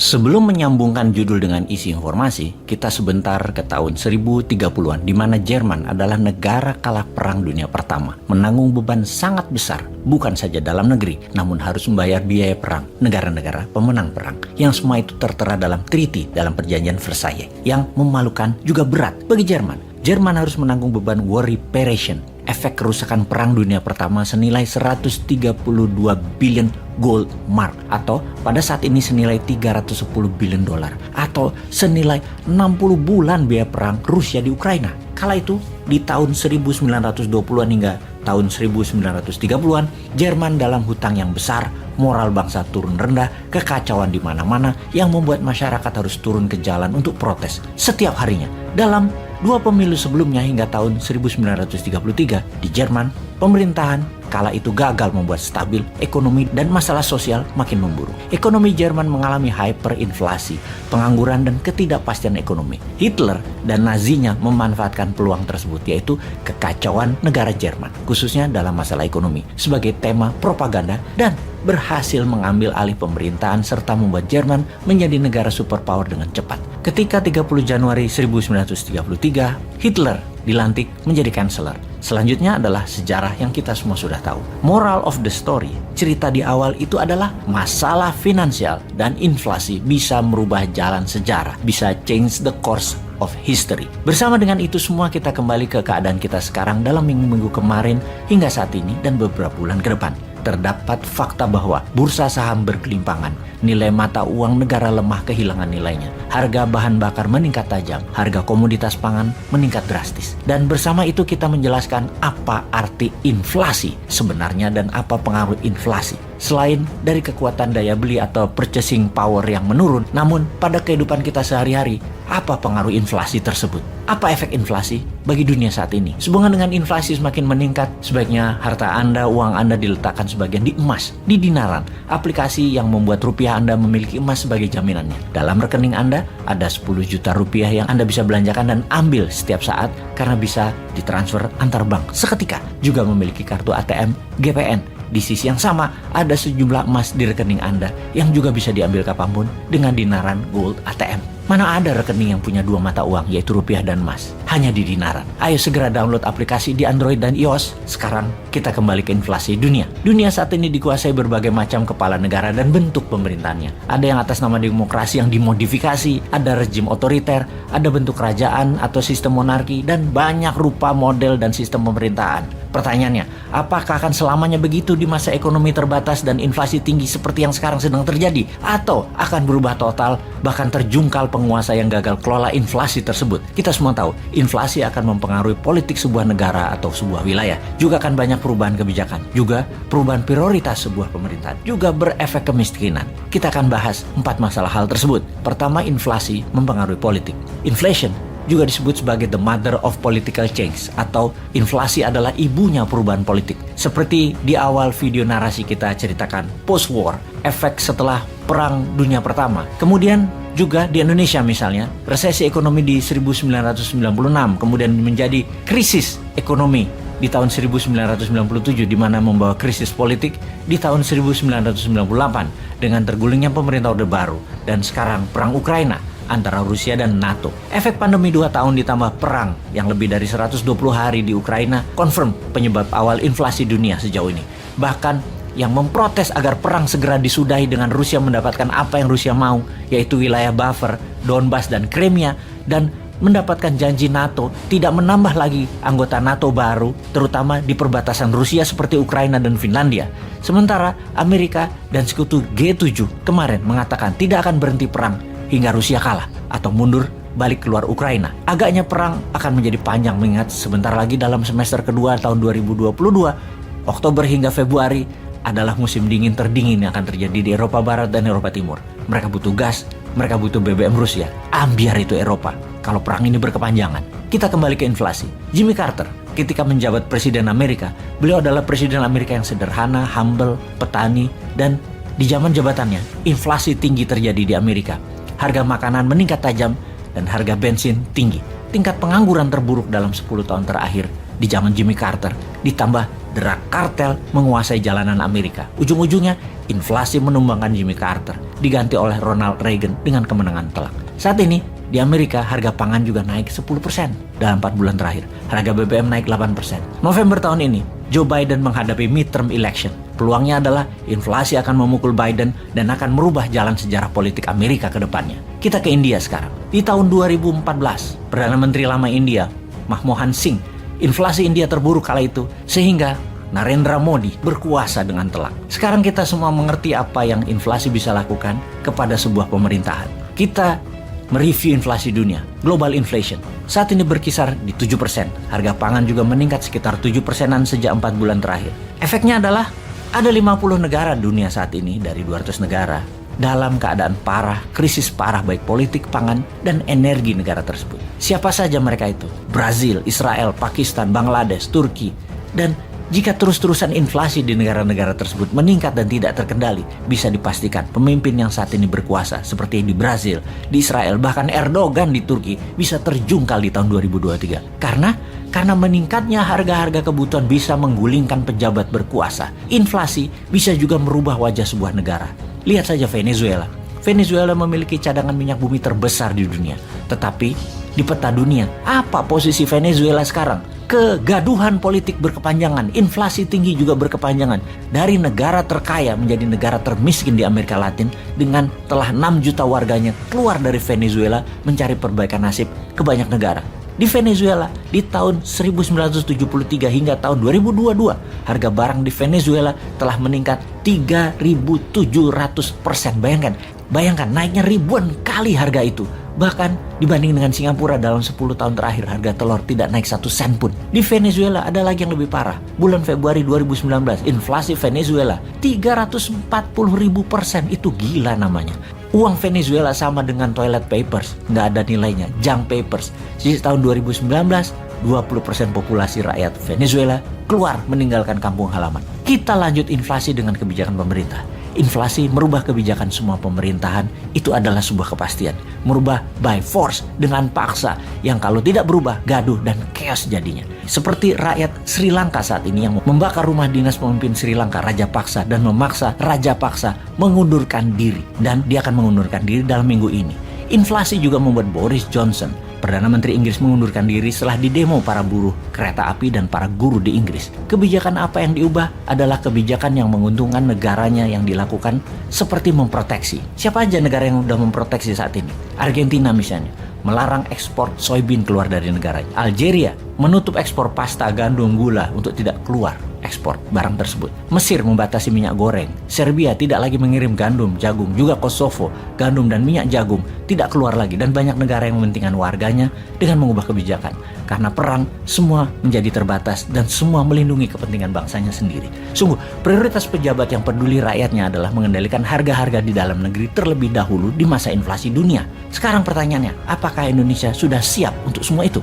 Sebelum menyambungkan judul dengan isi informasi, kita sebentar ke tahun 1030-an di mana Jerman adalah negara kalah Perang Dunia Pertama, menanggung beban sangat besar, bukan saja dalam negeri, namun harus membayar biaya perang negara-negara pemenang perang. Yang semua itu tertera dalam treaty dalam perjanjian Versailles, yang memalukan juga berat bagi Jerman. Jerman harus menanggung beban war reparation, efek kerusakan Perang Dunia Pertama senilai 132 billion gold mark, atau pada saat ini senilai 310 billion dolar, atau senilai 60 bulan biaya perang Rusia di Ukraina. Kala itu di tahun 1920-an hingga tahun 1930-an, Jerman dalam hutang yang besar, moral bangsa turun rendah, kekacauan di mana-mana yang membuat masyarakat harus turun ke jalan untuk protes setiap harinya. Dalam 2 pemilu sebelumnya hingga tahun 1933 di Jerman, pemerintahan kala itu gagal membuat stabil ekonomi dan masalah sosial makin memburuk. Ekonomi Jerman mengalami hyperinflasi, pengangguran dan ketidakpastian ekonomi. Hitler dan Nazinya memanfaatkan peluang tersebut, yaitu kekacauan negara Jerman, khususnya dalam masalah ekonomi, sebagai tema propaganda dan berhasil mengambil alih pemerintahan serta membuat Jerman menjadi negara superpower dengan cepat. Ketika 30 Januari 1933, Hitler dilantik menjadi kanseler. Selanjutnya adalah sejarah yang kita semua sudah tahu. Moral of the story, cerita di awal itu adalah masalah finansial dan inflasi bisa merubah jalan sejarah, bisa change the course of history. Bersama dengan itu semua kita kembali ke keadaan kita sekarang dalam minggu-minggu kemarin hingga saat ini dan beberapa bulan ke depan. Terdapat fakta bahwa bursa saham berkelimpangan, nilai mata uang negara lemah kehilangan nilainya, harga bahan bakar meningkat tajam, harga komoditas pangan meningkat drastis. Dan bersama itu kita menjelaskan apa arti inflasi sebenarnya dan apa pengaruh inflasi. Selain dari kekuatan daya beli atau purchasing power yang menurun, namun pada kehidupan kita sehari-hari, apa pengaruh inflasi tersebut? Apa efek inflasi bagi dunia saat ini? Sehubungan dengan inflasi semakin meningkat, sebaiknya harta Anda, uang Anda diletakkan sebagian di emas, di dinaran, aplikasi yang membuat rupiah Anda memiliki emas sebagai jaminannya. Dalam rekening Anda ada 10 juta rupiah yang Anda bisa belanjakan dan ambil setiap saat karena bisa ditransfer antar bank seketika. Juga memiliki kartu ATM GPN. Di sisi yang sama, ada sejumlah emas di rekening Anda yang juga bisa diambil kapanpun dengan dinaran gold ATM. Mana ada rekening yang punya dua mata uang, yaitu rupiah dan emas, hanya di dinaran. Ayo segera download aplikasi di Android dan iOS. Sekarang kita kembali ke inflasi dunia. Dunia saat ini dikuasai berbagai macam kepala negara dan bentuk pemerintahannya. Ada yang atas nama demokrasi yang dimodifikasi, ada rejim otoriter, ada bentuk kerajaan atau sistem monarki, dan banyak rupa model dan sistem pemerintahan. Pertanyaannya, apakah akan selamanya begitu di masa ekonomi terbatas dan inflasi tinggi seperti yang sekarang sedang terjadi? Atau akan berubah total, bahkan terjungkal penguasa yang gagal kelola inflasi tersebut? Kita semua tahu, inflasi akan mempengaruhi politik sebuah negara atau sebuah wilayah. Juga akan banyak perubahan kebijakan, juga perubahan prioritas sebuah pemerintahan, juga berefek kemiskinan. Kita akan bahas 4 masalah hal tersebut. Pertama, inflasi mempengaruhi politik. Inflation juga disebut sebagai the mother of political change, atau inflasi adalah ibunya perubahan politik. Seperti di awal video narasi kita ceritakan, post-war, efek setelah Perang Dunia Pertama. Kemudian juga di Indonesia misalnya, resesi ekonomi di 1996, kemudian menjadi krisis ekonomi di tahun 1997, di mana membawa krisis politik di tahun 1998 dengan tergulingnya pemerintah Orde Baru, dan sekarang perang Ukraina antara Rusia dan NATO. Efek pandemi 2 tahun ditambah perang yang lebih dari 120 hari di Ukraina confirm penyebab awal inflasi dunia sejauh ini. Bahkan yang memprotes agar perang segera disudahi dengan Rusia mendapatkan apa yang Rusia mau, yaitu wilayah buffer, Donbas dan Crimea, dan mendapatkan janji NATO tidak menambah lagi anggota NATO baru, terutama di perbatasan Rusia seperti Ukraina dan Finlandia. Sementara Amerika dan sekutu G7 kemarin mengatakan tidak akan berhenti perang hingga Rusia kalah atau mundur balik keluar Ukraina. Agaknya perang akan menjadi panjang mengingat sebentar lagi dalam semester kedua tahun 2022, Oktober hingga Februari adalah musim dingin terdingin yang akan terjadi di Eropa Barat dan Eropa Timur. Mereka butuh gas, mereka butuh BBM Rusia. Ambiar itu Eropa kalau perang ini berkepanjangan. Kita kembali ke inflasi. Jimmy Carter ketika menjabat Presiden Amerika, beliau adalah Presiden Amerika yang sederhana, humble, petani, dan di zaman jabatannya, inflasi tinggi terjadi di Amerika. Harga makanan meningkat tajam dan harga bensin tinggi. Tingkat pengangguran terburuk dalam 10 tahun terakhir di zaman Jimmy Carter, ditambah drug kartel menguasai jalanan Amerika. Ujung-ujungnya inflasi menumbangkan Jimmy Carter, diganti oleh Ronald Reagan dengan kemenangan telak. Saat ini di Amerika harga pangan juga naik 10% dalam 4 bulan terakhir. Harga BBM naik 8%. November tahun ini Joe Biden menghadapi midterm election. Peluangnya adalah inflasi akan memukul Biden dan akan merubah jalan sejarah politik Amerika ke depannya. Kita ke India sekarang. Di tahun 2014, Perdana Menteri lama India, Manmohan Singh, inflasi India terburuk kala itu sehingga Narendra Modi berkuasa dengan telak. Sekarang kita semua mengerti apa yang inflasi bisa lakukan kepada sebuah pemerintahan. Kita mereview inflasi dunia, global inflation. Saat ini berkisar di 7%. Harga pangan juga meningkat sekitar 7%-an sejak 4 bulan terakhir. Efeknya adalah ada 50 negara dunia saat ini dari 200 negara dalam keadaan parah, krisis parah baik politik, pangan, dan energi negara tersebut. Siapa saja mereka itu? Brazil, Israel, Pakistan, Bangladesh, Turki. Dan jika terus-terusan inflasi di negara-negara tersebut meningkat dan tidak terkendali, bisa dipastikan pemimpin yang saat ini berkuasa seperti di Brazil, di Israel, bahkan Erdogan di Turki bisa terjungkal di tahun 2023. Karena meningkatnya harga-harga kebutuhan bisa menggulingkan pejabat berkuasa. Inflasi bisa juga merubah wajah sebuah negara. Lihat saja Venezuela. Venezuela memiliki cadangan minyak bumi terbesar di dunia. Tetapi di peta dunia, apa posisi Venezuela sekarang? Kegaduhan politik berkepanjangan, inflasi tinggi juga berkepanjangan. Dari negara terkaya menjadi negara termiskin di Amerika Latin dengan telah 6 juta warganya keluar dari Venezuela mencari perbaikan nasib ke banyak negara. Di Venezuela, di tahun 1973 hingga tahun 2022, harga barang di Venezuela telah meningkat 3.700%. Bayangkan naiknya ribuan kali harga itu. Bahkan dibanding dengan Singapura dalam 10 tahun terakhir harga telur tidak naik 1 sen pun. Di Venezuela ada lagi yang lebih parah. Bulan Februari 2019, inflasi Venezuela 340.000%. Itu gila namanya. Uang Venezuela sama dengan toilet papers, nggak ada nilainya, junk papers. Di tahun 2019, 20% populasi rakyat Venezuela keluar meninggalkan kampung halaman. Kita lanjut inflasi dengan kebijakan pemerintah. Inflasi merubah kebijakan semua pemerintahan, itu adalah sebuah kepastian. Merubah by force, dengan paksa, yang kalau tidak berubah, gaduh dan chaos jadinya. Seperti rakyat Sri Lanka saat ini yang membakar rumah dinas pemimpin Sri Lanka, Raja Paksa, dan memaksa Raja Paksa mengundurkan diri. Dan dia akan mengundurkan diri dalam minggu ini. Inflasi juga membuat Boris Johnson, Perdana Menteri Inggris, mengundurkan diri setelah didemo para buruh kereta api dan para guru di Inggris. Kebijakan apa yang diubah adalah kebijakan yang menguntungkan negaranya yang dilakukan seperti memproteksi. Siapa aja negara yang sudah memproteksi saat ini? Argentina misalnya, melarang ekspor soybean keluar dari negaranya. Algeria menutup ekspor pasta, gandum, gula untuk tidak keluar ekspor barang tersebut. Mesir membatasi minyak goreng. Serbia tidak lagi mengirim gandum, jagung. Juga Kosovo, gandum dan minyak jagung tidak keluar lagi. Dan banyak negara yang mementingkan warganya dengan mengubah kebijakan. Karena perang, semua menjadi terbatas dan semua melindungi kepentingan bangsanya sendiri. Sungguh, prioritas pejabat yang peduli rakyatnya adalah mengendalikan harga-harga di dalam negeri terlebih dahulu di masa inflasi dunia. Sekarang pertanyaannya, apakah Indonesia sudah siap untuk semua itu?